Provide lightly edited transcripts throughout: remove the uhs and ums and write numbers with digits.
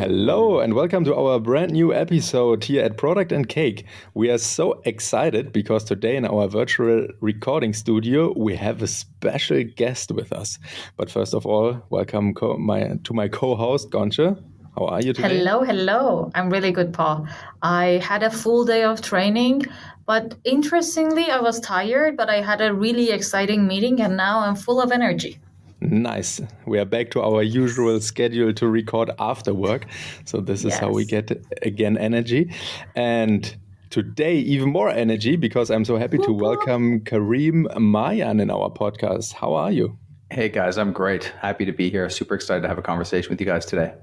Hello and welcome to our brand new episode here at Product and Cake. We are so excited because today in our virtual recording studio we have a special guest with us. But first of all, welcome to my co-host Ghonche. How are you today? Hello. I'm really good, Paul. I had a full day of training, but interestingly, I was tired, but I had a really exciting meeting and now I'm full of energy. Nice. We are back to our usual schedule to record after work. So this is how we get, again, energy. And today, even more energy because I'm so happy to welcome Kareem Mayan in our podcast. How are you? Hey guys, I'm great. Happy to be here. Super excited to have a conversation with you guys today.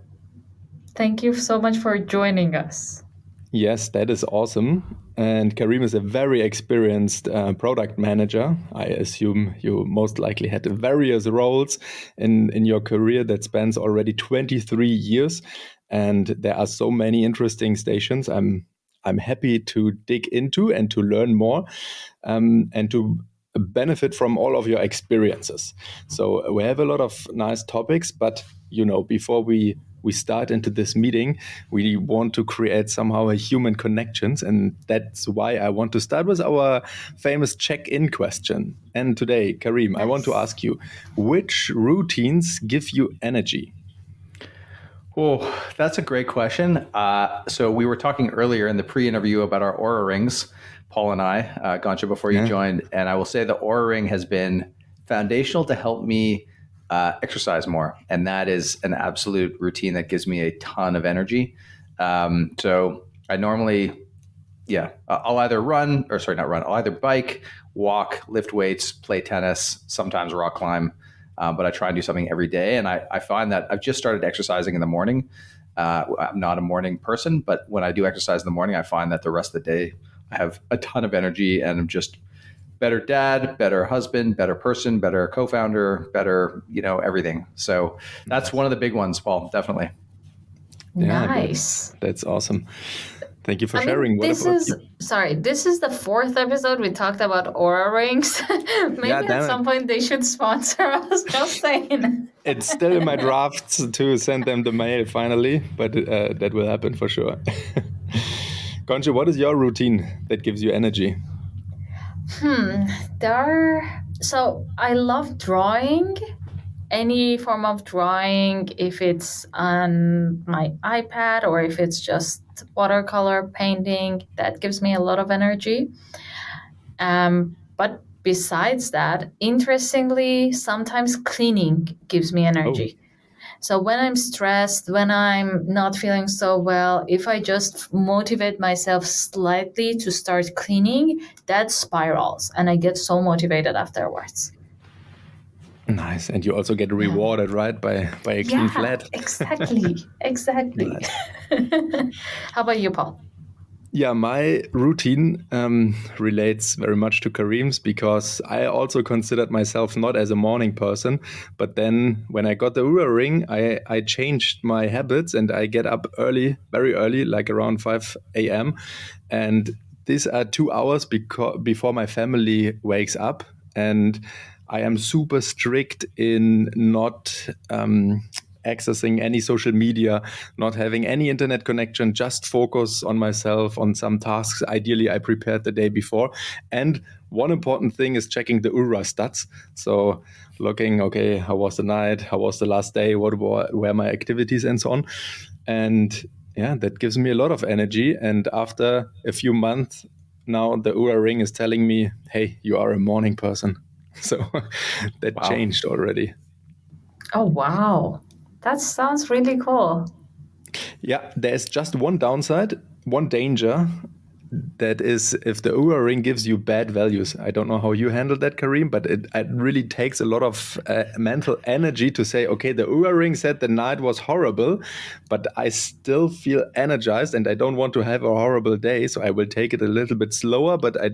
Thank you so much for joining us. Yes, that is awesome. And Kareem is a very experienced product manager. I assume you most likely had various roles in your career that spans already 23 years. And there are so many interesting stations I'm happy to dig into and to learn more and to benefit from all of your experiences. So we have a lot of nice topics, but before we start into this meeting, we want to create somehow a human connections. And that's why I want to start with our famous check-in question. And today, Kareem, I want to ask you, which routines give you energy? Oh, that's a great question. So we were talking earlier in the pre-interview about our Aura rings, Paul and I, Ghonche, before you joined. And I will say the Aura ring has been foundational to help me exercise more. And that is an absolute routine that gives me a ton of energy. So I normally, I'll either I'll either bike, walk, lift weights, play tennis, sometimes rock climb. But I try and do something every day. And I find that I've just started exercising in the morning. I'm not a morning person, but when I do exercise in the morning, I find that the rest of the day I have a ton of energy and I'm just better dad, better husband, better person, better co-founder, better, everything. So that's one of the big ones, Paul, definitely. Yeah, nice. That's awesome. Thank you for sharing. This is the fourth episode we talked about Aura rings. Maybe at some point they should sponsor us. Just saying. It's still in my drafts to send them the mail finally, but that will happen for sure. Ghonche, what is your routine that gives you energy? So I love drawing. Any form of drawing, if it's on my iPad or if it's just watercolor painting, that gives me a lot of energy. But besides that, interestingly, sometimes cleaning gives me energy. So when I'm stressed, when I'm not feeling so well, if I just motivate myself slightly to start cleaning, that spirals and I get so motivated afterwards. Nice. And you also get rewarded, right? By a clean flat. Exactly. How about you, Paul? Yeah, my routine relates very much to Kareem's because I also considered myself not as a morning person. But then when I got the Oura ring, I changed my habits and I get up early, very early, like around 5 a.m. And these are 2 hours before my family wakes up. And I am super strict in not accessing any social media, not having any internet connection, just focus on myself, on some tasks. Ideally, I prepared the day before. And one important thing is checking the Oura stats. So looking, okay, how was the night? How was the last day? What were my activities and so on? And yeah, that gives me a lot of energy. And after a few months, now the Oura ring is telling me, hey, you are a morning person. So that changed already. Oh, wow. That sounds really cool. Yeah, there's just one downside, one danger. That is if the Oura ring gives you bad values. I don't know how you handle that, Kareem, but it really takes a lot of mental energy to say, okay, the Oura ring said the night was horrible, but I still feel energized and I don't want to have a horrible day. So I will take it a little bit slower, but I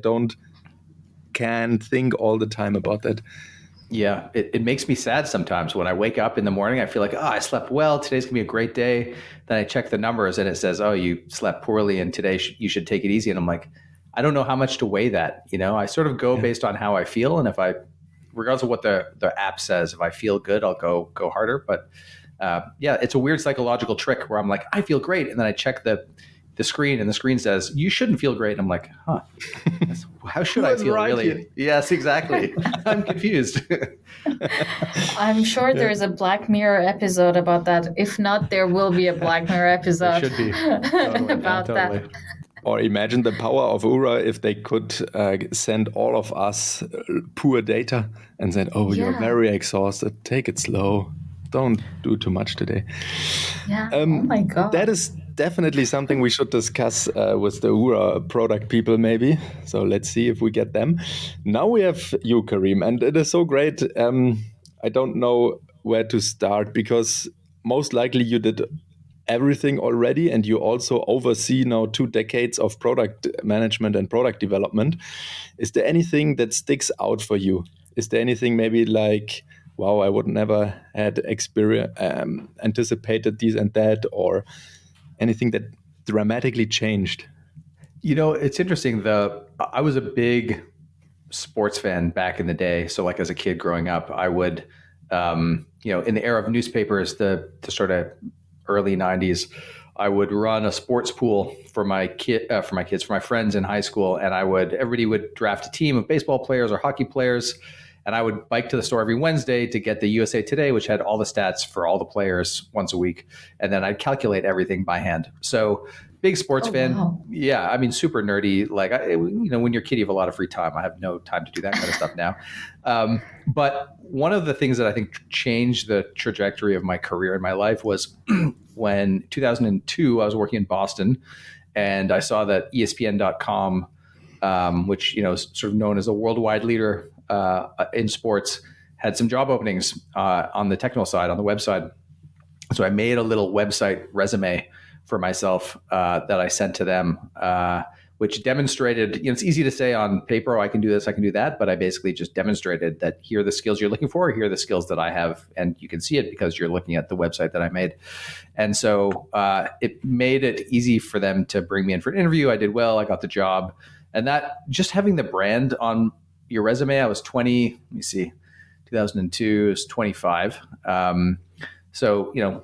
can't think all the time about that. Yeah, it makes me sad sometimes when I wake up in the morning. I feel like, I slept well. Today's going to be a great day. Then I check the numbers and it says, you slept poorly and today you should take it easy. And I'm like, I don't know how much to weigh that. I sort of go based on how I feel. And if regardless of what the app says, if I feel good, I'll go harder. But it's a weird psychological trick where I'm like, I feel great. And then I check the screen and the screen says, you shouldn't feel great. And I'm like, how should I feel really? Here? Yes, exactly. I'm confused. I'm sure there's a Black Mirror episode about that. If not, there will be a Black Mirror episode. There should be. Totally. About totally. that. Or imagine the power of Ura if they could send all of us poor data and said, you're very exhausted. Take it slow. Don't do too much today. Yeah. Oh my God. That is definitely something we should discuss with the Ura product people maybe. So let's see if we get them. Now we have you, Kareem, and it is so great. I don't know where to start because most likely you did everything already, and you also oversee now 2 decades of product management and product development. Is there anything that sticks out for you? Is there anything maybe like, wow, I would never had anticipated this and that, or anything that dramatically changed? It's interesting. I was a big sports fan back in the day. So like as a kid growing up, I would, in the era of newspapers, the sort of early 90s, I would run a sports pool for my friends in high school. And everybody would draft a team of baseball players or hockey players. And I would bike to the store every Wednesday to get the USA Today, which had all the stats for all the players once a week. And then I'd calculate everything by hand. So big sports fan. Wow. Yeah. I mean, super nerdy. Like, when you're a kid, you have a lot of free time. I have no time to do that kind of stuff now. But one of the things that I think changed the trajectory of my career and my life was when 2002, I was working in Boston and I saw that ESPN.com, which, is sort of known as a worldwide leader in sports, had some job openings on the technical side, on the website. So I made a little website resume for myself that I sent to them, which demonstrated, it's easy to say on paper, I can do this, I can do that, but I basically just demonstrated that here are the skills you're looking for, here are the skills that I have, and you can see it because you're looking at the website that I made. And so it made it easy for them to bring me in for an interview. I did well, I got the job. And that, just having the brand on your resume, I was 20, 2002 is 25. So,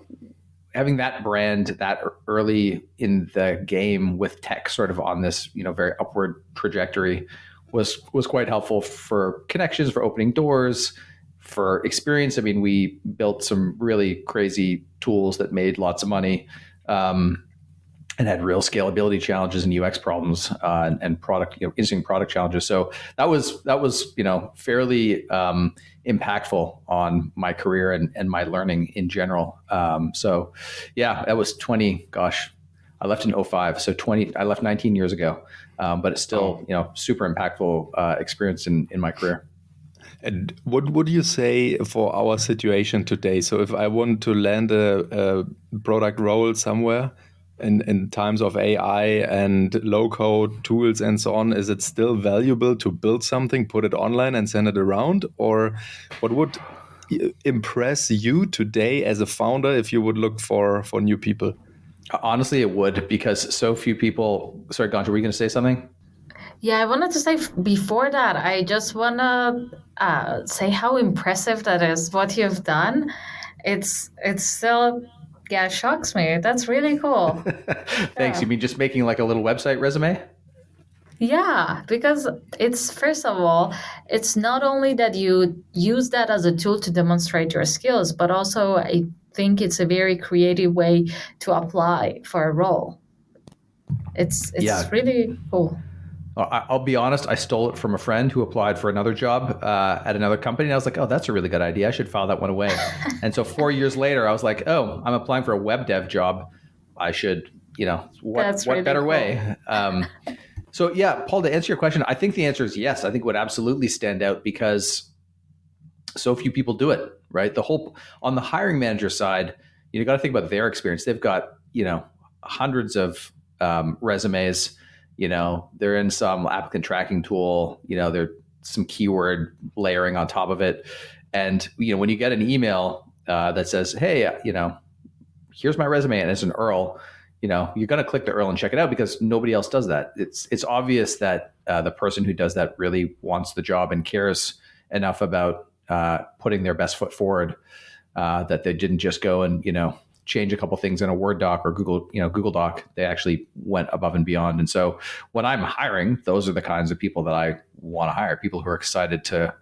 having that brand that early in the game with tech sort of on this, very upward trajectory was quite helpful for connections, for opening doors, for experience. I mean, we built some really crazy tools that made lots of money and had real scalability challenges and UX problems and product, interesting product challenges. So that was fairly impactful on my career and my learning in general. So yeah, that was 20. Gosh, I left in 2005, so I left 19 years ago. But it's still super impactful experience in my career. And what would you say for our situation today? So if I want to land a product role somewhere, in times of AI and low-code tools and so on, is it still valuable to build something, put it online and send it around? Or what would impress you today as a founder if you would look for new people? Honestly, it would, because so few people... Sorry, Ghonche, were you going to say something? Yeah, I wanted to say before that, I just want to say how impressive that is, what you've done. It's still... Yeah, it shocks me. That's really cool. Thanks. Yeah. You mean just making like a little website resume? Yeah, because it's, first of all, it's not only that you use that as a tool to demonstrate your skills, but also I think it's a very creative way to apply for a role. It's really cool. I'll be honest, I stole it from a friend who applied for another job at another company. And I was like, oh, that's a really good idea. I should file that one away. And so 4 years later, I was like, oh, I'm applying for a web dev job. I should, what really better cool. way? So yeah, Paul, to answer your question, I think the answer is yes. I think it would absolutely stand out because so few people do it, right? On the hiring manager side, you got to think about their experience. They've got, hundreds of resumes. They're in some applicant tracking tool, there's some keyword layering on top of it. And, when you get an email that says, hey, here's my resume and it's an URL, you're going to click the URL and check it out because nobody else does that. It's obvious that the person who does that really wants the job and cares enough about putting their best foot forward. that they didn't just go and, change a couple things in a Word doc or Google Doc. They actually went above and beyond. And so when I'm hiring, those are the kinds of people that I want to hire, people who are excited to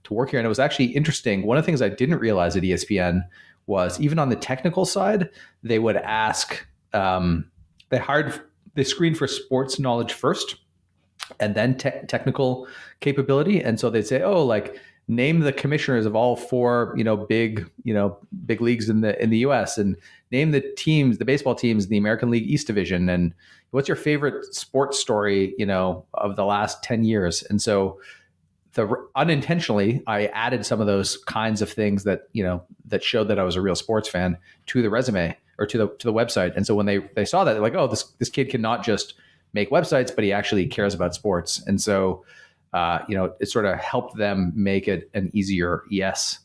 work here. And it was actually interesting. One of the things I didn't realize at ESPN was even on the technical side, they would ask, they screened for sports knowledge first and then technical capability. And so they'd say, oh, like, name the commissioners of all four, big leagues in the US, and name the teams, the baseball teams in the American League East Division, and what's your favorite sports story, of the last 10 years. And so unintentionally, I added some of those kinds of things that, that showed that I was a real sports fan to the resume or to the website. And so when they saw that, they're like, oh, this kid can not just make websites, but he actually cares about sports. And so it sort of helped them make it an easier yes.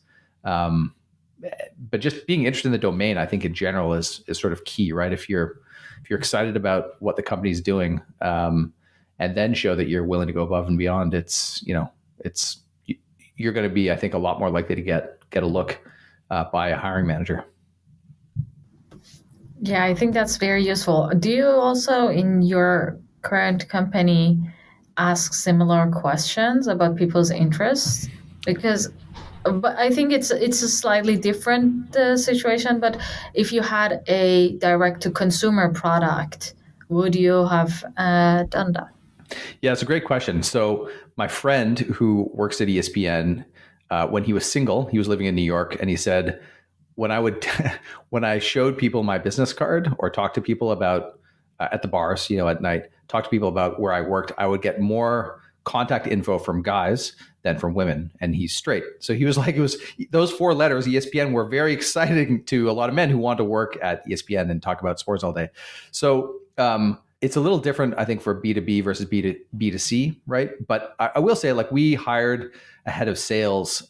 But just being interested in the domain, I think in general is sort of key, right? If you're excited about what the company's doing, and then show that you're willing to go above and beyond, you're going to be, I think, a lot more likely to get a look by a hiring manager. Yeah, I think that's very useful. Do you also, in your current company, ask similar questions about people's interests? But I think it's a slightly different situation. But if you had a direct-to-consumer product, would you have done that? Yeah, it's a great question. So my friend who works at ESPN, when he was single, he was living in New York, and he said, when I showed people my business card or talked to people about at the bars, at night, talk to people about where I worked, I would get more contact info from guys than from women. And he's straight. So he was like, it was those 4 letters, ESPN, were very exciting to a lot of men who want to work at ESPN and talk about sports all day. So it's a little different, I think, for B2B versus B2C, right? But I will say, like, we hired a head of sales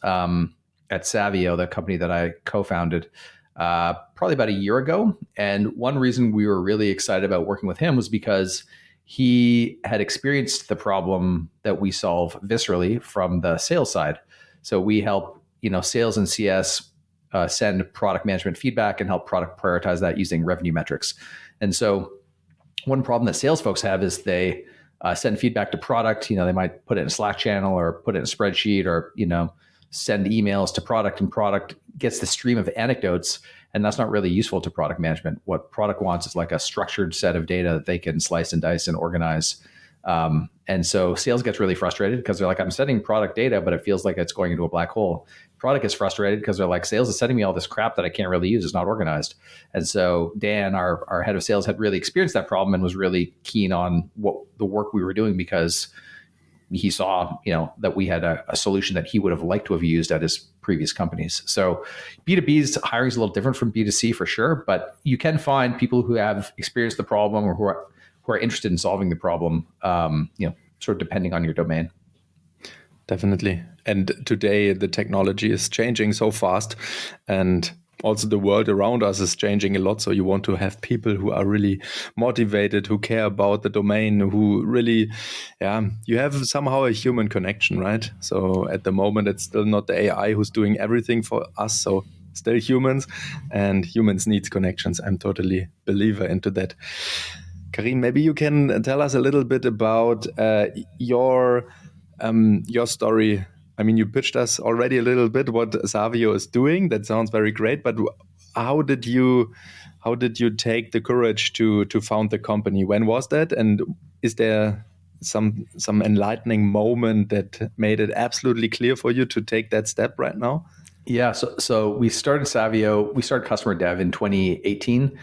at Savio, the company that I co-founded, probably about a year ago. And one reason we were really excited about working with him was because he had experienced the problem that we solve viscerally from the sales side. So we help, sales and CS send product management feedback and help product prioritize that using revenue metrics. And so one problem that sales folks have is they send feedback to product. They might put it in a Slack channel or put it in a spreadsheet or, send emails to product, and product gets the stream of anecdotes. And that's not really useful to product management. What product wants is like a structured set of data that they can slice and dice and organize. And so sales gets really frustrated because they're like, I'm sending product data, but it feels like it's going into a black hole. Product is frustrated because they're like, sales is sending me all this crap that I can't really use. It's not organized. And so Dan, our head of sales, had really experienced that problem and was really keen on what the work we were doing, because he saw, that we had a solution that he would have liked to have used at his previous companies. So B2B's hiring is a little different from B2C for sure, but you can find people who have experienced the problem or who are interested in solving the problem, sort of depending on your domain. Definitely. And today the technology is changing so fast, and also the world around us is changing a lot. So you want to have people who are really motivated, who care about the domain, who really, you have somehow a human connection, right? So at the moment, it's still not the AI who's doing everything for us. So still humans, and humans need connections. I'm totally believer into that. Kareem, maybe you can tell us a little bit about your story. I mean, you pitched us already a little bit what Savio is doing. That sounds very great. But how did you take the courage to found the company? When was that? And is there some enlightening moment that made it absolutely clear for you to take that step right now? Yeah. So we started Savio. We started customer dev in 2018.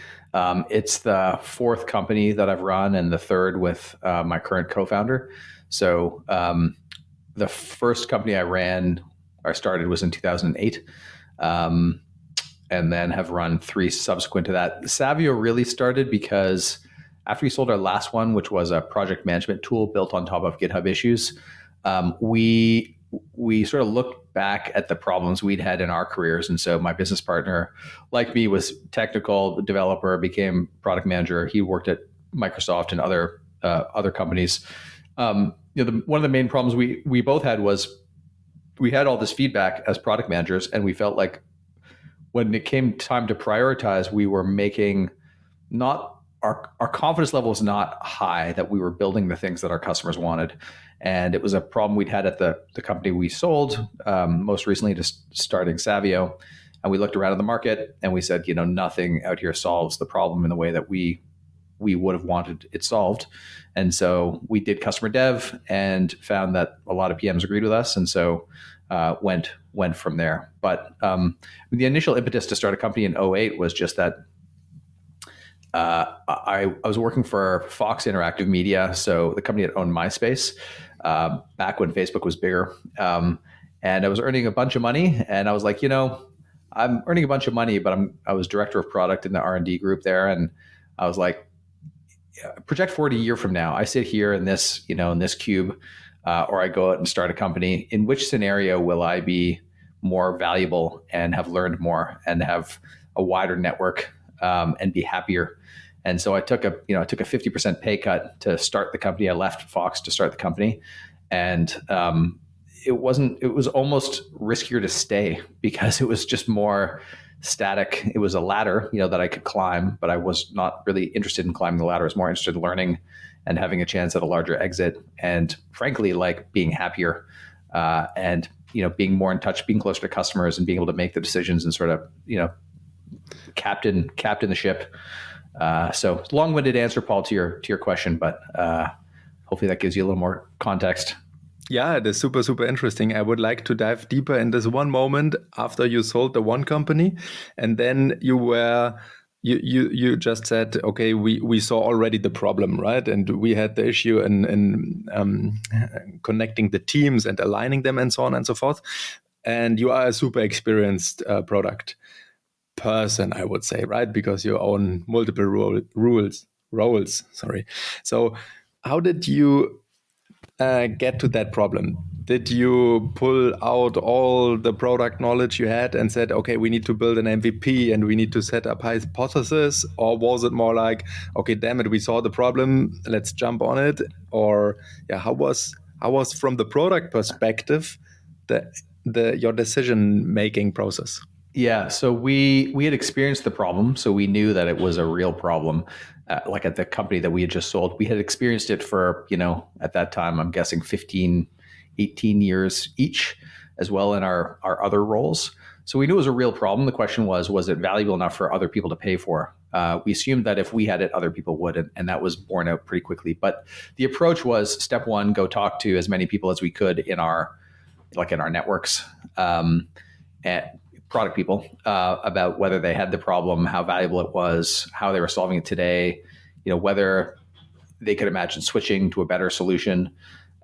It's the 4th company that I've run and the 3rd with my current co-founder. So the first company I started was in 2008, and then have run 3 subsequent to that. Savio really started because after we sold our last one, which was a project management tool built on top of GitHub Issues, we sort of looked back at the problems we'd had in our careers. And so my business partner, like me, was technical developer, became product manager. He worked at Microsoft and other companies. One of the main problems we both had was we had all this feedback as product managers, and we felt like when it came time to prioritize, we were making not our confidence level was not high that we were building the things that our customers wanted. And it was a problem we'd had at the company we sold, most recently just starting Savio. And we looked around in the market and we said, nothing out here solves the problem in the way that we would have wanted it solved. And so we did customer dev and found that a lot of PMs agreed with us. And so went from there. But the initial impetus to start a company in 2008 was just that I was working for Fox Interactive Media, so the company that owned MySpace back when Facebook was bigger. And I was earning a bunch of money, and I was like, I'm earning a bunch of money, but I was director of product in the R&D group there, and I was like, project forward a year from now, I sit here in this, in this cube, or I go out and start a company. In which scenario will I be more valuable and have learned more and have a wider network and be happier? And so I took a 50% pay cut to start the company. I left Fox to start the company, and it was almost riskier to stay because it was just more static. It was a ladder, that I could climb, but I was not really interested in climbing the ladder. I was more interested in learning and having a chance at a larger exit, and frankly, like being happier and being more in touch, being closer to customers, and being able to make the decisions and sort of captain the ship. So long-winded answer, Paul, to your question, but hopefully that gives you a little more context. Yeah, it is super, super interesting. I would like to dive deeper in this one moment after you sold the one company, and then you just said, okay, we saw already the problem, right? And we had the issue in connecting the teams and aligning them and so on and so forth. And you are a super experienced product person, I would say, right? Because you own multiple roles. Sorry. So how did you get to that problem? Did you pull out all the product knowledge you had and said, okay, we need to build an MVP and we need to set up hypothesis? Or was it more like, okay, damn it, we saw the problem, let's jump on it? Or how was from the product perspective your decision making process? Yeah, so we had experienced the problem, so we knew that it was a real problem. Like at the company that we had just sold, we had experienced it for, at that time, I'm guessing 15, 18 years each, as well in our other roles. So we knew it was a real problem. The question was it valuable enough for other people to pay for? We assumed that if we had it, other people would, and that was borne out pretty quickly. But the approach was, step one, go talk to as many people as we could in our networks. And product people about whether they had the problem, how valuable it was, how they were solving it today, whether they could imagine switching to a better solution.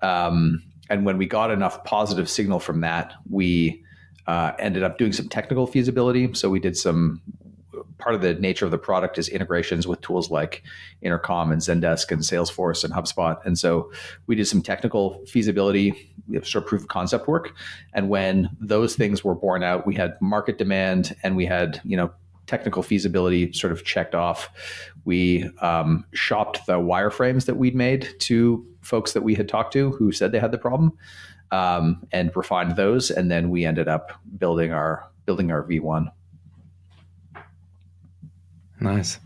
And when we got enough positive signal from that, we ended up doing some technical feasibility. So we did part of the nature of the product is integrations with tools like Intercom and Zendesk and Salesforce and HubSpot. And so we did some technical feasibility, sort of proof of concept work. And when those things were borne out, we had market demand and we had, technical feasibility sort of checked off. We shopped the wireframes that we'd made to folks that we had talked to who said they had the problem, and refined those. And then we ended up building our V1. Nice.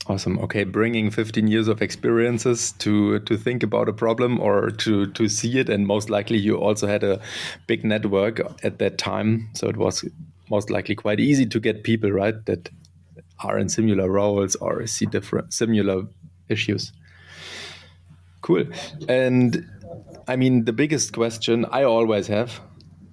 Awesome. Okay, bringing 15 years of experiences to think about a problem or to see it, and most likely you also had a big network at that time, so it was most likely quite easy to get people, right, that are in similar roles or see similar issues. Cool. And I mean, the biggest question I always have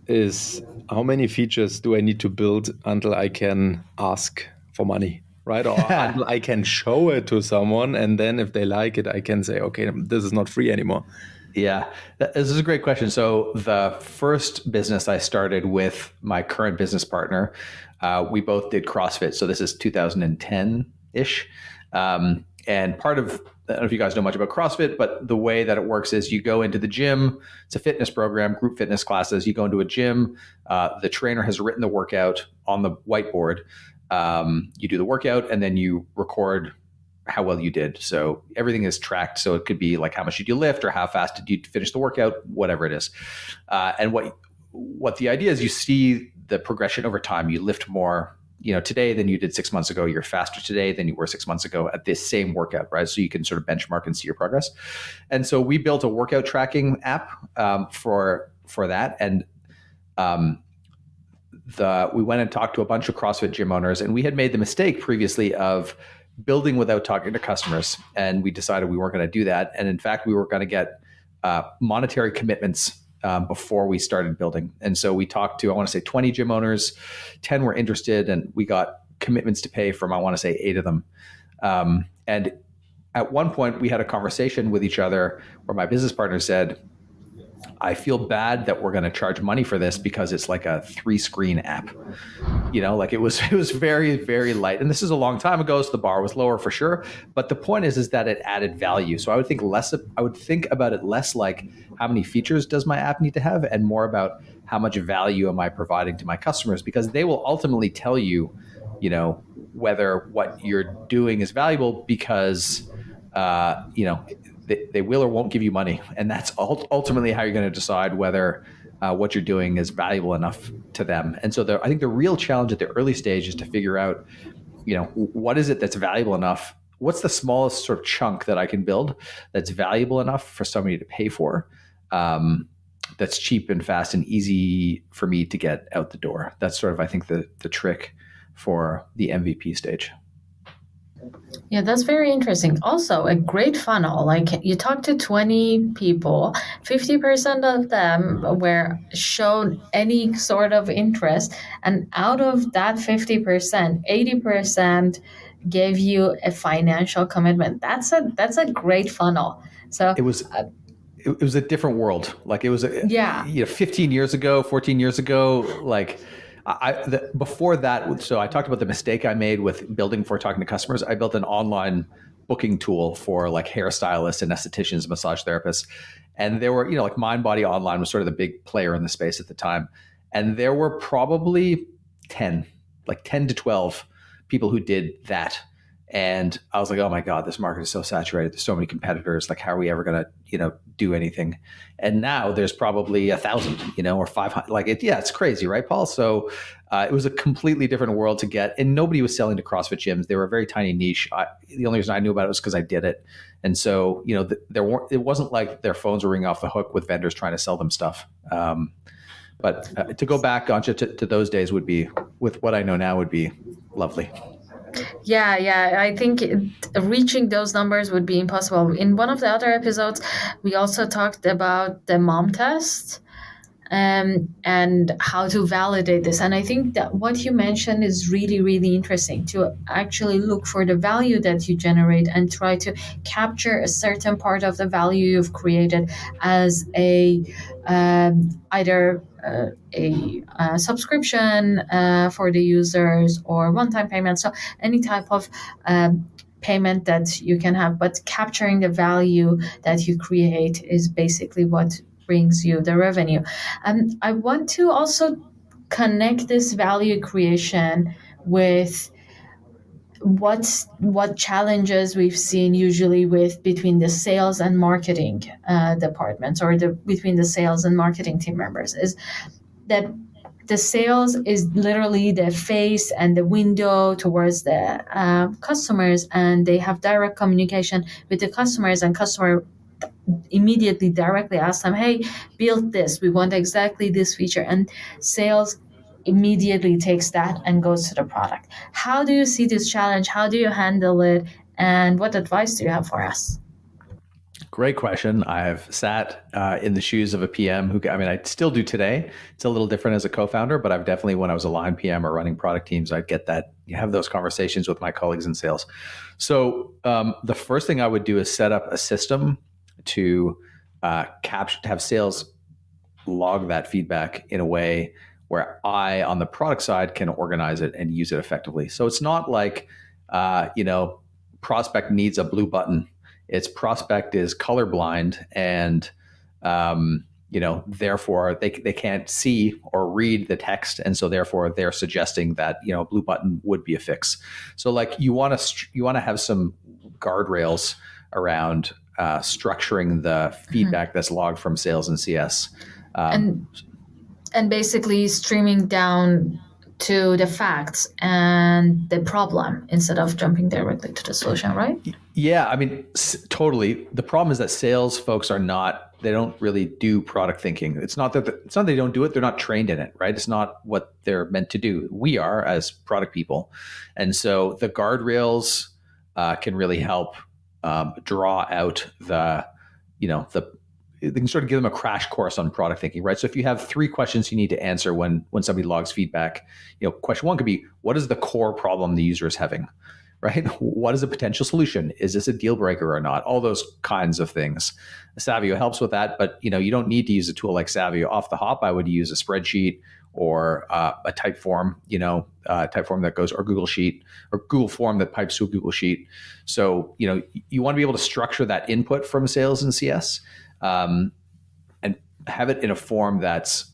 is, how many features do I need to build until I can ask for money, right? Or until I can show it to someone, and then if they like it, I can say, okay, this is not free anymore. Yeah, this is a great question. So the first business I started with my current business partner, we both did CrossFit. So this is 2010-ish. And part of, I don't know if you guys know much about CrossFit, but the way that it works is you go into the gym. It's a fitness program, group fitness classes. You go into a gym. The trainer has written the workout on the whiteboard. You do the workout, and then you record how well you did. So everything is tracked. So it could be like, how much did you lift, or how fast did you finish the workout, whatever it is. And what the idea is, you see the progression over time. You lift more, today than you did 6 months ago. You're faster today than you were 6 months ago at this same workout, right? So you can sort of benchmark and see your progress. And so we built a workout tracking app for that. And we went and talked to a bunch of CrossFit gym owners, and we had made the mistake previously of building without talking to customers. And we decided we weren't going to do that. And in fact, we were going to get monetary commitments before we started building. And so we talked to, I want to say 20 gym owners, 10 were interested, and we got commitments to pay from, I want to say 8 of them. And at one point we had a conversation with each other where my business partner said, I feel bad that we're going to charge money for this because it's like a 3-screen app. Like it was very, very light. And this is a long time ago, so the bar was lower for sure. But the point is that it added value. So I would think about it less like how many features does my app need to have, and more about how much value am I providing to my customers, because they will ultimately tell you, whether what you're doing is valuable, because, they will or won't give you money. And that's ultimately how you're going to decide whether what you're doing is valuable enough to them. And so I think the real challenge at the early stage is to figure out, what is it that's valuable enough? What's the smallest sort of chunk that I can build that's valuable enough for somebody to pay for, that's cheap and fast and easy for me to get out the door? That's sort of, I think, the trick for the MVP stage. Yeah, that's very interesting. Also, a great funnel. Like you talked to 20 people, 50% of them were shown any sort of interest. And out of that 50%, 80% gave you a financial commitment. That's a great funnel. So it was a different world. Like it was 15 years ago, 14 years ago, like before that. So I talked about the mistake I made with building before talking to customers. I built an online booking tool for like hairstylists and estheticians, massage therapists. And there were, like Mind Body Online was sort of the big player in the space at the time. And there were probably 10 to 12 people who did that. And I was like, oh my God, this market is so saturated. There's so many competitors. Like, how are we ever going to, do anything? And now there's probably 1,000, or 500. Like, it's crazy, right, Paul? So it was a completely different world to get. And nobody was selling to CrossFit gyms. They were a very tiny niche. The only reason I knew about it was because I did it. And so, it wasn't like their phones were ringing off the hook with vendors trying to sell them stuff. But to go back, Ghonche, to those days would be, with what I know now, would be lovely. Yeah. I think reaching those numbers would be impossible. In one of the other episodes, we also talked about the mom test and how to validate this. And I think that what you mentioned is really, really interesting, to actually look for the value that you generate and try to capture a certain part of the value you've created as either a subscription for the users or one-time payment. So any type of payment that you can have, but capturing the value that you create is basically what brings you the revenue. I want to also connect this value creation with what challenges we've seen usually between the sales and marketing departments, or between the sales and marketing team members, is that the sales is literally the face and the window towards the customers, and they have direct communication with the customers, and customer immediately directly ask them, hey, build this, we want exactly this feature, and sales immediately takes that and goes to the product. How do you see this challenge? How do you handle it? And what advice do you have for us? Great question. I've sat in the shoes of a PM I still do today. It's a little different as a co-founder, but I've definitely, when I was a line PM or running product teams, I'd get that, you have those conversations with my colleagues in sales. So the first thing I would do is set up a system to have sales log that feedback in a way where I, on the product side, can organize it and use it effectively. So it's not like, prospect needs a blue button. Its prospect is colorblind, and therefore they can't see or read the text, and so therefore they're suggesting that a blue button would be a fix. So like you want to have some guardrails around structuring the feedback that's logged from sales and CS. And basically streaming down to the facts and the problem instead of jumping directly to the solution, right? Yeah, I mean, totally. The problem is that sales folks they don't really do product thinking. It's not that they don't do it, they're not trained in it, right? It's not what they're meant to do. We are as product people. And so the guardrails can really help draw out they can sort of give them a crash course on product thinking, right? So if you have 3 questions you need to answer when somebody logs feedback, question 1 could be, what is the core problem the user is having, right? What is a potential solution? Is this a deal breaker or not? All those kinds of things. Savio helps with that, but you don't need to use a tool like Savio off the hop. I would use a spreadsheet or a type form, type form that goes, or Google Sheet or Google Form that pipes to a Google Sheet. So, you want to be able to structure that input from sales and CS. And have it in a form that's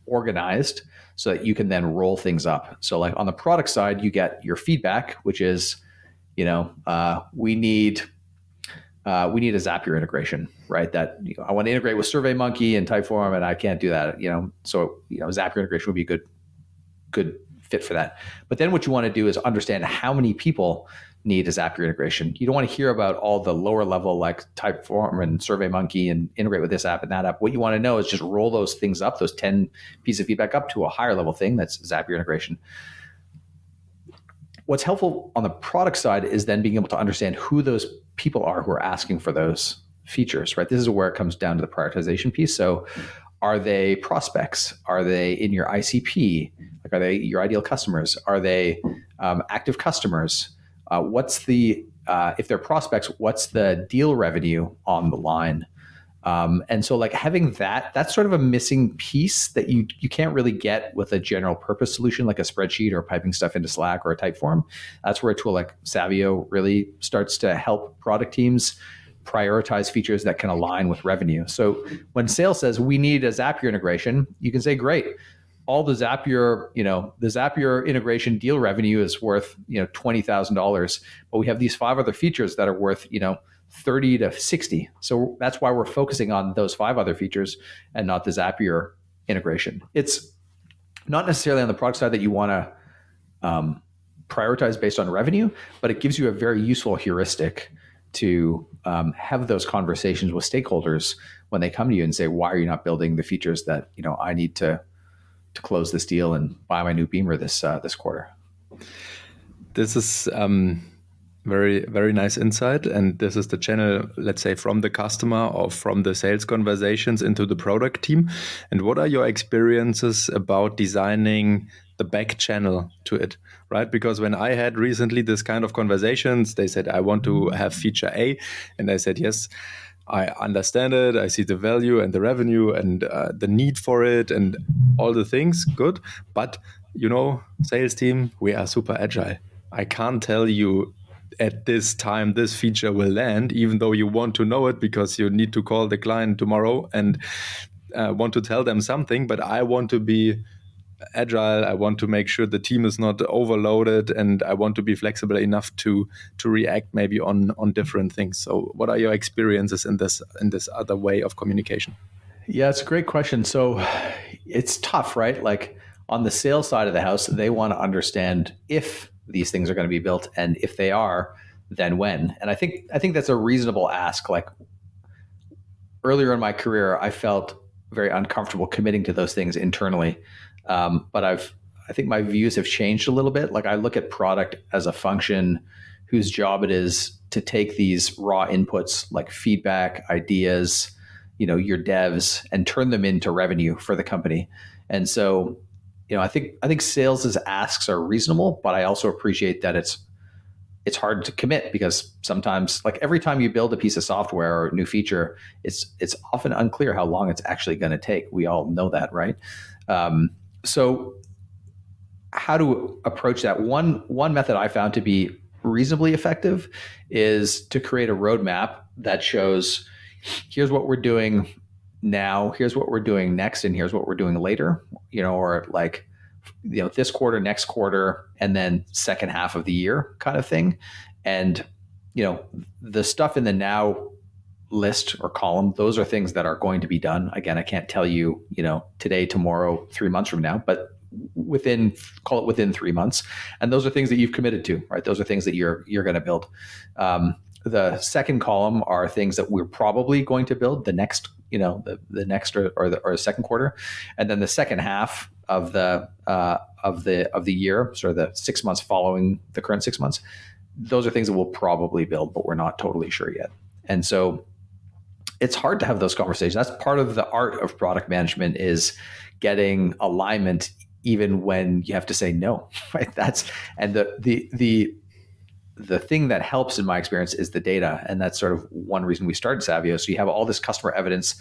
organized so that you can then roll things up. So like on the product side, you get your feedback, which is, we need a Zapier integration, right? That I want to integrate with SurveyMonkey and Typeform, and I can't do that. So Zapier integration would be a good fit for that. But then what you want to do is understand how many people need a Zapier integration. You don't want to hear about all the lower level like Typeform and SurveyMonkey and integrate with this app and that app. What you want to know is just roll those things up, those 10 pieces of feedback up to a higher level thing that's Zapier integration. What's helpful on the product side is then being able to understand who those people are who are asking for those features, right? This is where it comes down to the prioritization piece. So are they prospects? Are they in your ICP? Like, are they your ideal customers? Are they active customers? If they're prospects, what's the deal revenue on the line? And so like having that's sort of a missing piece that you can't really get with a general purpose solution like a spreadsheet or piping stuff into Slack or a Typeform. That's where a tool like Savio really starts to help product teams prioritize features that can align with revenue. So when sales says we need a Zapier integration, you can say, great. All the Zapier integration deal revenue is worth, $20,000, but we have these 5 other features that are worth, 30 to 60. So that's why we're focusing on those 5 other features and not the Zapier integration. It's not necessarily on the product side that you want to prioritize based on revenue, but it gives you a very useful heuristic to have those conversations with stakeholders when they come to you and say, why are you not building the features that, I need to close this deal and buy my new Beamer this quarter? This is very, very nice insight. And this is the channel, let's say, from the customer or from the sales conversations into the product team. And what are your experiences about designing the back channel to it, right? Because when I had recently this kind of conversations, they said, I want to have feature A. And I said, yes, I understand it. I see the value and the revenue and the need for it and all the things. Good. But, sales team, we are super agile. I can't tell you at this time this feature will land, even though you want to know it because you need to call the client tomorrow and want to tell them something. But I want to be agile. I want to make sure the team is not overloaded, and I want to be flexible enough to react maybe on different things. So what are your experiences in this other way of communication? Yeah, it's a great question. So it's tough, right? Like on the sales side of the house, they want to understand if these things are going to be built, and if they are, then when. And I think that's a reasonable ask. Like earlier in my career, I felt very uncomfortable committing to those things internally. But I think my views have changed a little bit. Like I look at product as a function whose job it is to take these raw inputs like feedback, ideas, your devs, and turn them into revenue for the company. And so, I think sales' asks are reasonable, but I also appreciate that it's hard to commit because sometimes, like every time you build a piece of software or a new feature, it's often unclear how long it's actually going to take. We all know that, right? So how to approach that? One method I found to be reasonably effective is to create a roadmap that shows, here's what we're doing now, here's what we're doing next, and here's what we're doing later, or like, this quarter, next quarter, and then second half of the year kind of thing. And, the stuff in the now list or column, those are things that are going to be done. Again, I can't tell you, today, tomorrow, 3 months from now, but call it within 3 months. And those are things that you've committed to, right? Those are things that you're going to build. The second column are things that we're probably going to build the next, the next or the second quarter. And then the second half of the year, sort of the 6 months following the current 6 months, those are things that we'll probably build, but we're not totally sure yet. And so it's hard to have those conversations. That's part of the art of product management, is getting alignment even when you have to say no, right? And the thing that helps in my experience is the data. And that's sort of one reason we started Savio. So you have all this customer evidence,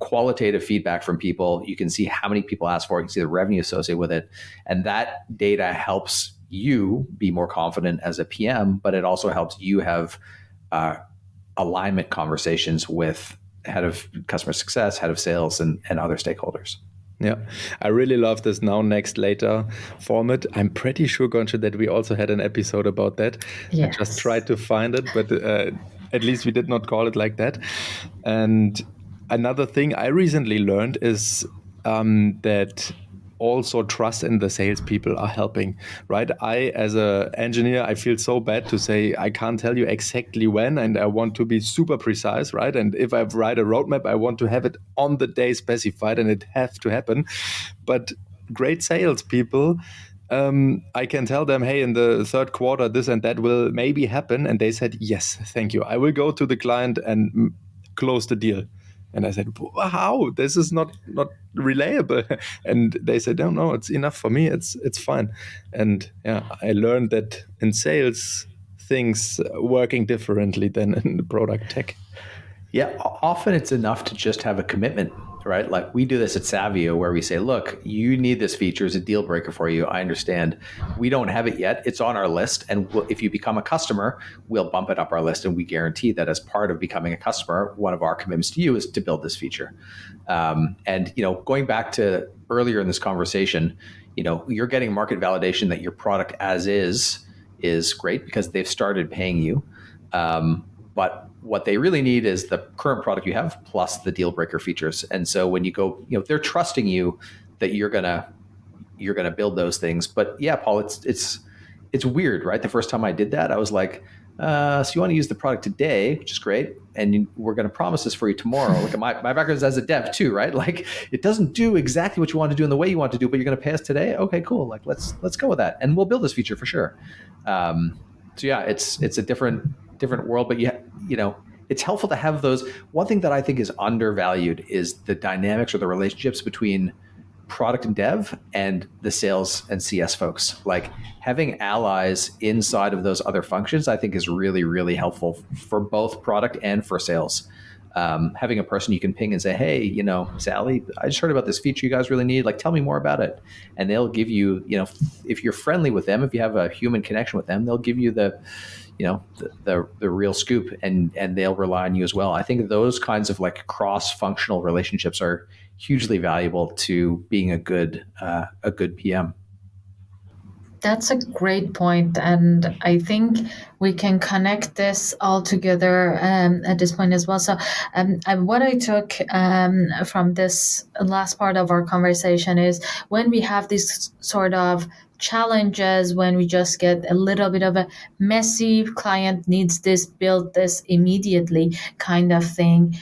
qualitative feedback from people. You can see how many people ask for it. You can see the revenue associated with it. And that data helps you be more confident as a PM, but it also helps you have alignment conversations with head of customer success, head of sales, and other stakeholders. Yeah, I really love this now, next, later format. I'm pretty sure, Ghonche, that we also had an episode about that. Yes. I just tried to find it, but at least we did not call it like that. And another thing I recently learned is that also trust in the salespeople are helping, right? I, as an engineer, I feel so bad to say I can't tell you exactly when, and I want to be super precise, right? And if I write a roadmap, I want to have it on the day specified, and it has to happen. But great salespeople, I can tell them, hey, in the third quarter, this and that will maybe happen, and they said, yes, thank you. I will go to the client and close the deal. And I said, how? This is not reliable. And they said, no, it's enough for me. It's fine. And yeah, I learned that in sales, things working differently than in the product tech. Yeah, often it's enough to just have a commitment, right? Like we do this at Savio, where we say, look, you need this feature as a deal breaker for you. I understand. We don't have it yet. It's on our list. And if you become a customer, we'll bump it up our list. And we guarantee that as part of becoming a customer, one of our commitments to you is to build this feature. And going back to earlier in this conversation, you're getting market validation that your product as is great because they've started paying you. But what they really need is the current product you have plus the deal breaker features. And so when you go, they're trusting you that you're gonna build those things. But yeah, Paul, it's weird, right? The first time I did that, I was like, so you want to use the product today, which is great, and we're going to promise this for you tomorrow. Like my background is as a dev too, right? Like it doesn't do exactly what you want to do in the way you want to do, but you're going to pay us today. Okay, cool. Like let's go with that, and we'll build this feature for sure. So yeah, it's a different world, but it's helpful to have those. One thing that I think is undervalued is the dynamics or the relationships between product and dev and the sales and CS folks. Like having allies inside of those other functions, I think is really, really helpful for both product and for sales. Having a person you can ping and say, hey, Sally, I just heard about this feature you guys really need. Like, tell me more about it. And they'll give you, if you're friendly with them, if you have a human connection with them, they'll give you the real scoop, and they'll rely on you as well. I think those kinds of like cross-functional relationships are hugely valuable to being a good PM. That's a great point, and I think we can connect this all together at this point as well. So what I took from this last part of our conversation is when we have these sort of challenges, when we just get a little bit of a messy client needs this, build this immediately kind of thing,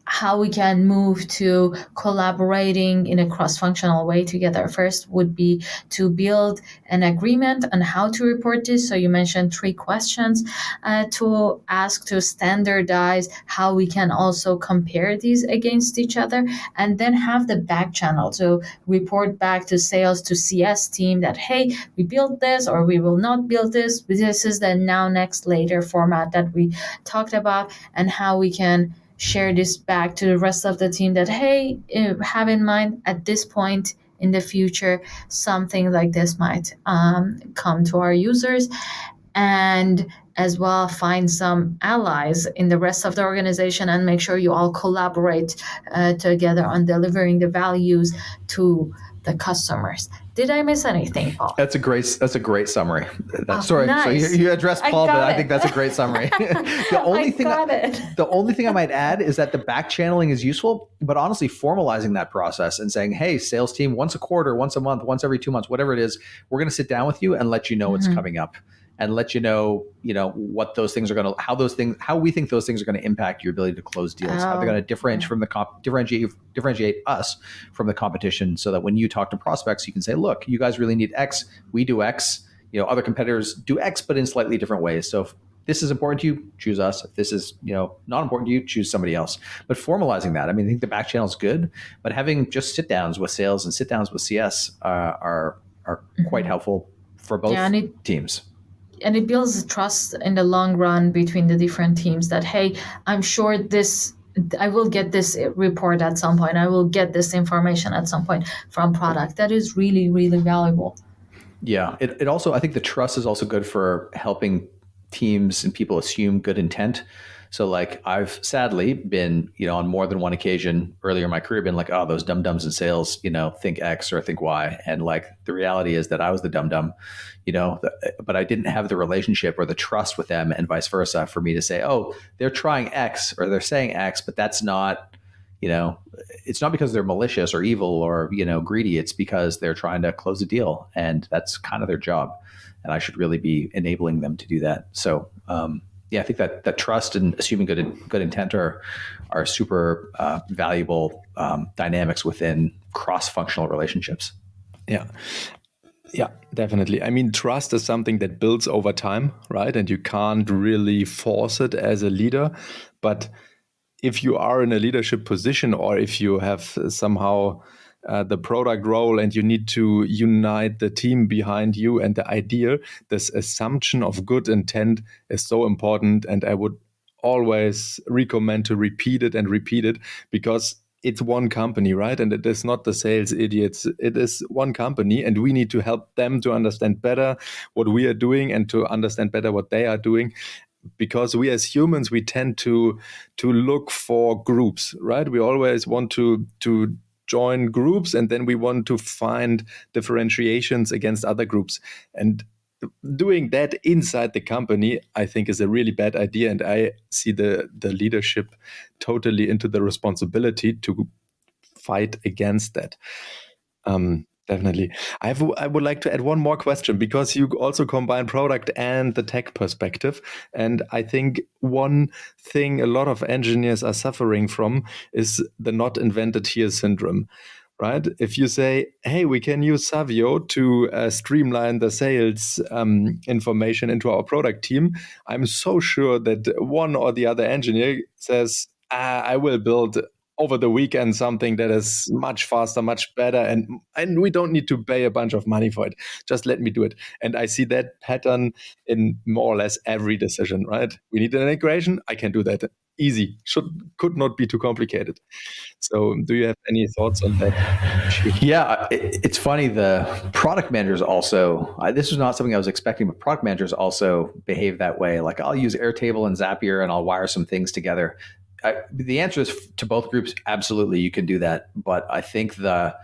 how we can move to collaborating in a cross-functional way together. First would be to build an agreement on how to report this. So you mentioned 3 questions to ask to standardize how we can also compare these against each other, and then have the back channel to report back to sales, to CS team that, hey, we built this or we will not build this. This is the now, next, later format that we talked about, and how we can share this back to the rest of the team that, hey, have in mind at this point in the future, something like this might come to our users. And as well, find some allies in the rest of the organization and make sure you all collaborate together on delivering the values to the customers. Did I miss anything, Paul? That's a great summary. Sorry, nice. So you addressed Paul, but I think that's a great summary. The only thing I might add is that the back channeling is useful, but honestly, formalizing that process and saying, "Hey, sales team, once a quarter, once a month, once every 2 months, whatever it is, we're going to sit down with you and let you know what's coming up." And let you know, what those things are going to, how we think those things are going to impact your ability to close deals, how they're going to differentiate us from the competition, so that when you talk to prospects, you can say, look, you guys really need X, we do X, other competitors do X, but in slightly different ways. So if this is important to you, choose us. If this is, not important to you, choose somebody else. But formalizing that, I think the back channel is good, but having just sit downs with sales and sit downs with CS are quite helpful for both teams. And it builds trust in the long run between the different teams that, hey, I'm sure I will get this report at some point. I will get this information at some point from product. That is really, really valuable. Yeah. It also, I think the trust is also good for helping teams and people assume good intent. So like I've sadly been, on more than one occasion earlier in my career, been like, oh, those dum-dums in sales, think X or think Y. And like the reality is that I was the dum-dum, but I didn't have the relationship or the trust with them and vice versa for me to say, oh, they're trying X or they're saying X, but that's not, it's not because they're malicious or evil or, greedy. It's because they're trying to close a deal, and that's kind of their job. And I should really be enabling them to do that. So, I think that trust and assuming good intent are super valuable dynamics within cross-functional relationships. Yeah, definitely. Trust is something that builds over time, right? And you can't really force it as a leader. But if you are in a leadership position, or if you have somehow the product role and you need to unite the team behind you and the idea, this assumption of good intent is so important. And I would always recommend to repeat it, because it's one company, right? And it is not the sales idiots. It is one company, and we need to help them to understand better what we are doing and to understand better what they are doing. Because we as humans, we tend to look for groups, right? We always want to join groups, and then we want to find differentiations against other groups. And doing that inside the company, I think, is a really bad idea. And I see the leadership totally into the responsibility to fight against that. Definitely. I would like to add one more question, because you also combine product and the tech perspective. And I think one thing a lot of engineers are suffering from is the not invented here syndrome, right? If you say, hey, we can use Savio to streamline the sales information into our product team, I'm so sure that one or the other engineer says, I will build over the weekend something that is much faster, much better, and we don't need to pay a bunch of money for it. Just let me do it. And I see that pattern in more or less every decision, right? We need an integration. I can do that. Easy. Could not be too complicated. So do you have any thoughts on that? Yeah, it's funny. The product managers also, this was not something I was expecting, but product managers also behave that way. Like I'll use Airtable and Zapier and I'll wire some things together. The answer is to both groups. Absolutely, you can do that. But I think the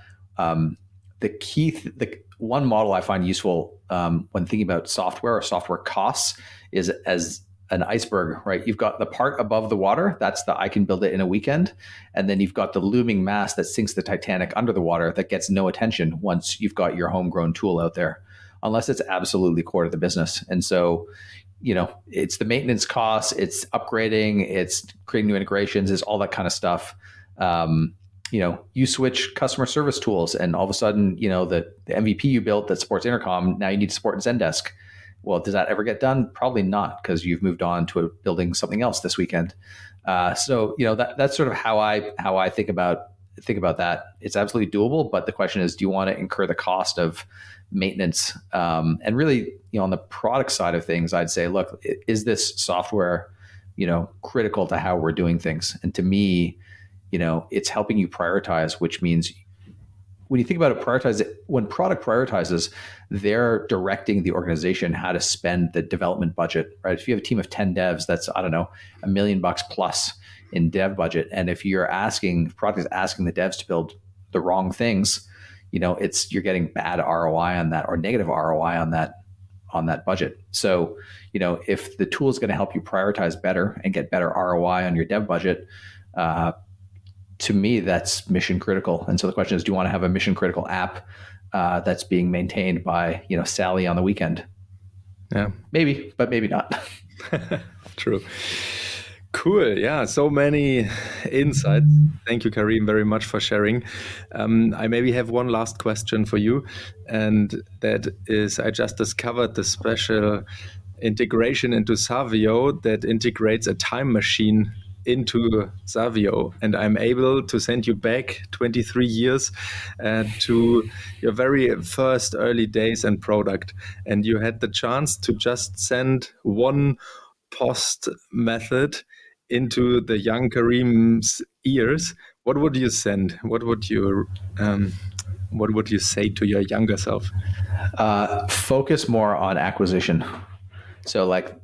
key, the one model I find useful when thinking about software or software costs is as an iceberg, right? You've got the part above the water. That's I can build it in a weekend. And then you've got the looming mass that sinks the Titanic under the water that gets no attention once you've got your homegrown tool out there, unless it's absolutely core to the business. And so, it's the maintenance costs, it's upgrading, it's creating new integrations, it's all that kind of stuff. You switch customer service tools and all of a sudden, the MVP you built that supports intercom, now you need to support Zendesk. Well, does that ever get done? Probably not, because you've moved on to building something else this weekend. So that's sort of how I think about that. It's absolutely doable, but the question is, do you want to incur the cost of maintenance? And really, on the product side of things, I'd say, look, is this software, critical to how we're doing things? And to me, it's helping you prioritize, which means when you think about it, when product prioritizes, they're directing the organization how to spend the development budget, right? If you have a team of 10 devs, that's, I don't know, $1 million plus in dev budget. And if product is asking the devs to build the wrong things, you're getting bad ROI on that or negative ROI on that budget. So, if the tool is going to help you prioritize better and get better ROI on your dev budget, to me, that's mission critical. And so the question is, do you want to have a mission critical app that's being maintained by, Sally on the weekend? Yeah, maybe, but maybe not. True. Cool. Yeah, so many insights. Thank you, Kareem, very much for sharing. I maybe have one last question for you, and that is, I just discovered the special integration into Savio that integrates a time machine into Savio, and I'm able to send you back 23 years to your very first early days and product, and you had the chance to just send one post method into the young Kareem's ears. What would you send? What would you say to your younger self? Focus more on acquisition. So like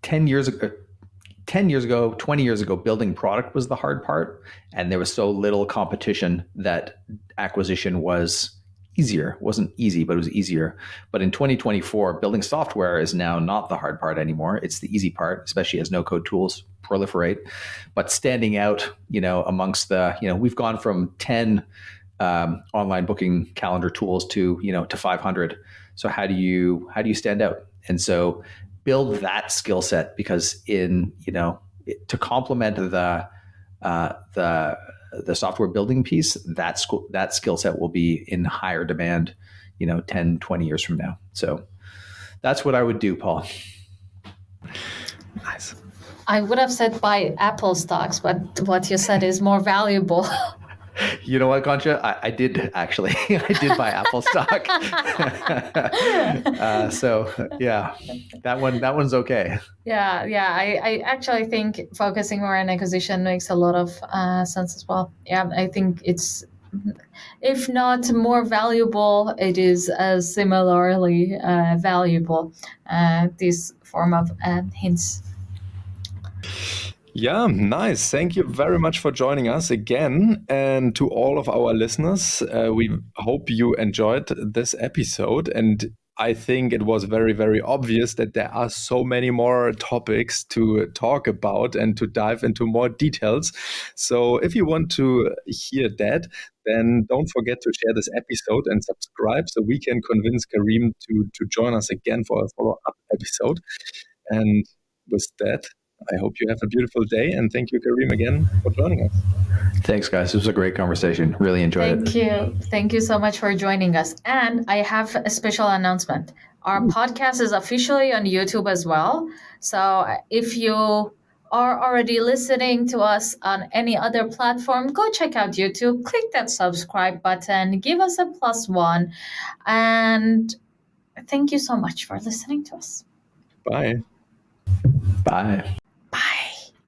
10 years ago, 20 years ago, building product was the hard part. And there was so little competition that acquisition was easier. It wasn't easy, but it was easier. But in 2024, building software is now not the hard part anymore. It's the easy part, especially as no-code tools proliferate. But standing out, amongst we've gone from 10 online booking calendar tools to 500. So how do you stand out? And so build that skill set, because to complement the software building piece, that skill set will be in higher demand 10, 20 years from now. So that's what I would do, Paul. Nice. I would have said buy Apple stocks, but what you said is more valuable. You know what, Ghonche? I did actually. I did buy Apple stock. So yeah, that one's okay. Yeah. I actually think focusing more on acquisition makes a lot of sense as well. Yeah, I think it's, if not more valuable, it is similarly valuable. This form of hints. Yeah, nice. Thank you very much for joining us again. And to all of our listeners, we hope you enjoyed this episode. And I think it was very, very obvious that there are so many more topics to talk about and to dive into more details. So if you want to hear that, then don't forget to share this episode and subscribe so we can convince Kareem to join us again for a follow-up episode. And with that, I hope you have a beautiful day, and thank you, Kareem, again for joining us. Thanks, guys. This was a great conversation. Really enjoyed it. Thank you. Thank you so much for joining us. And I have a special announcement. Our podcast is officially on YouTube as well. So if you are already listening to us on any other platform, go check out YouTube, click that subscribe button, give us a +1, and thank you so much for listening to us. Bye. Bye.